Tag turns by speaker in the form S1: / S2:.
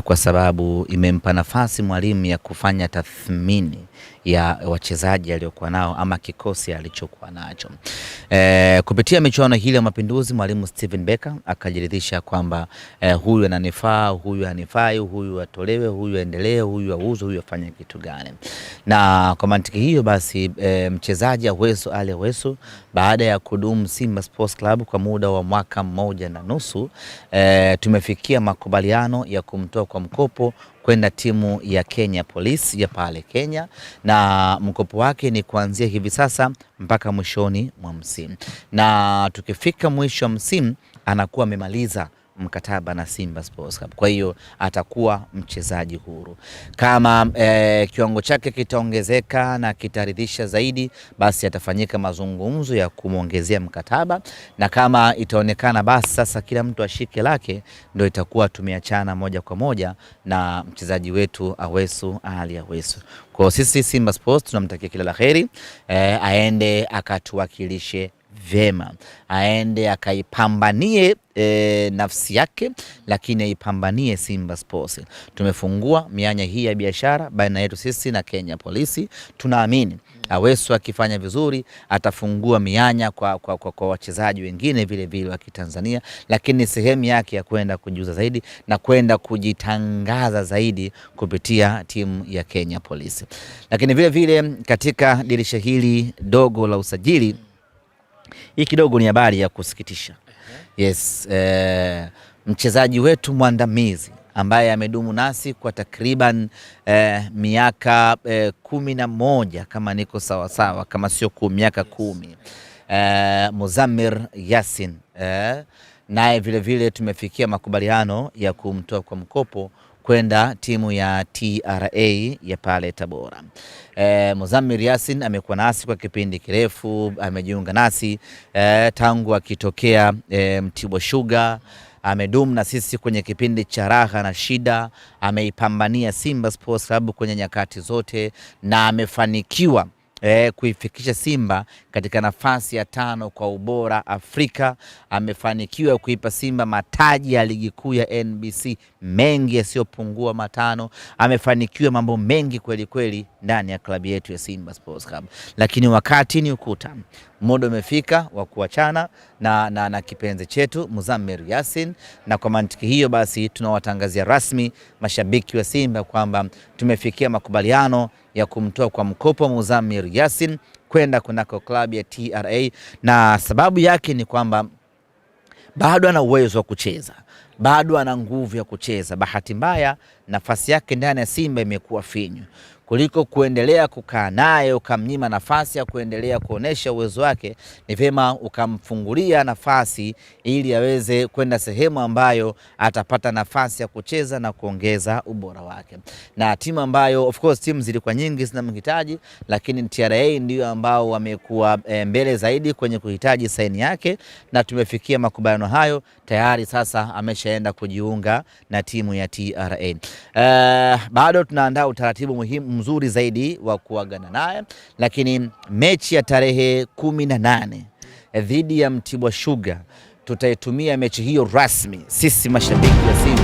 S1: kwa sababu imempa nafasi mwalimu ya kufanya tathmini ya wachezaji aliokuwa nao ama kikosi alichokuwa nacho. Kupitia michuano hili ya Mapinduzi, mwalimu Steven Becker akajiridhisha kwamba huyu ananifaa, huyu hanifai, huyu atolewe, huyu aendelee, huyu auzwe, huyu afanye kitu gani. Na kwa mantiki hiyo basi mchezaji Aweso Ali Aweso baada ya kudumu Simba Sports Club kwa muda wa mwaka 1.5, tumefikia makubaliano ya kumtoa kwa mkopo kwenda timu ya Kenya Police ya pale Kenya, na mkopo wake ni kuanzia hivi sasa mpaka mwishoni mwa msimu, na tukifika mwisho wa msimu anakuwa amemaliza mkataba na Simba Sports Club. Kwa hiyo atakuwa mchezaji huru. Kama kiwango chake kitaongezeka na kitaridhisha zaidi, basi atafanyika mazungumzo ya kumuongezea mkataba, na kama itaonekana basi sasa kila mtu ashike lake, ndio itakuwa tumeachana moja kwa moja na mchezaji wetu Aweso Ali Aweso. Kwa sisi Simba Sports tunamtakia kila laheri, aende akatuwakilishe vema, aende akaipambanie nafsi yake, lakini aipambanie Simba Sports. Tumefungua mianya hii ya biashara baina yetu sisi na Kenya Polisi. Tunaamini Aweso akifanya vizuri atafungua mianya kwa wachezaji wengine vile vile wa Kitanzania, lakini sehemu yake ya kwenda kujiuza zaidi na kwenda kujitangaza zaidi kupitia timu ya Kenya Polisi. Lakini vile vile katika dirisha hili dogo la usajili, hii kidogo ni habari ya kusikitisha. Yes, mchezaji wetu mwandamizi ambaye amedumu nasi kwa takriban miaka 11 kama niko sawa sawa, kama sio miaka 10, Muzammir Yassin, naye vile vile tumefikia makubaliano ya kumtoa kwa mkopo kwenda timu ya TRA ya pale Tabora. Muzammir Yassin amekuwa nasi kwa kipindi kirefu, amejiunga nasi tangu akitokea Mtibwa Sugar, amedumu na sisi kwenye kipindi cha raha na shida, ameipambania Simba Sports Club kwenye nyakati zote, na amefanikiwa kuifikisha Simba katika nafasi ya 5 kwa ubora Afrika. Amefanikiwa kuipa Simba mataji ya ligi kuu ya NBC mengi yasiyopungua 5. Amefanikiwa mambo mengi kweli kweli ndani ya klabu yetu ya Simba Sports Club, lakini wakati ni ukuta, muda umefika wa kuachana na kipenzi chetu Muzammir Yassin, na kwa mantiki hiyo basi tunawatangazia rasmi mashabiki wa Simba kwamba tumefikia makubaliano ya kumtoa kwa mkopo Muzammir Yassin kwenda kunako klabu ya TRA, na sababu yake ni kwamba bado ana uwezo wa kucheza, bado ana nguvu ya kucheza. Bahati mbaya nafasi yake ndani ya Simba imekuwa finyu. Kuliko kuendelea kukaa naye ukamnyima nafasi ya kuendelea kuonesha uwezo wake, ni vyema ukamfungulia nafasi ili aweze kwenda sehemu ambayo atapata nafasi ya kucheza na kuongeza ubora wake. Na timu ambayo of course timu zilikuwa nyingi zinamhitaji, lakini TRA ndio ambao wamekuwa mbele zaidi kwenye kuhitaji saini yake, na tumefikia makubaliano hayo tayari. Sasa ameshaenda kujiunga na timu ya TRA. Bado tunaandaa utaratibu muhimu mzuri zaidi wa kuagana naye, lakini mechi ya tarehe 18 dhidi ya Mtibwa Sugar tutaitumia mechi hiyo rasmi sisi mashabiki wa Simba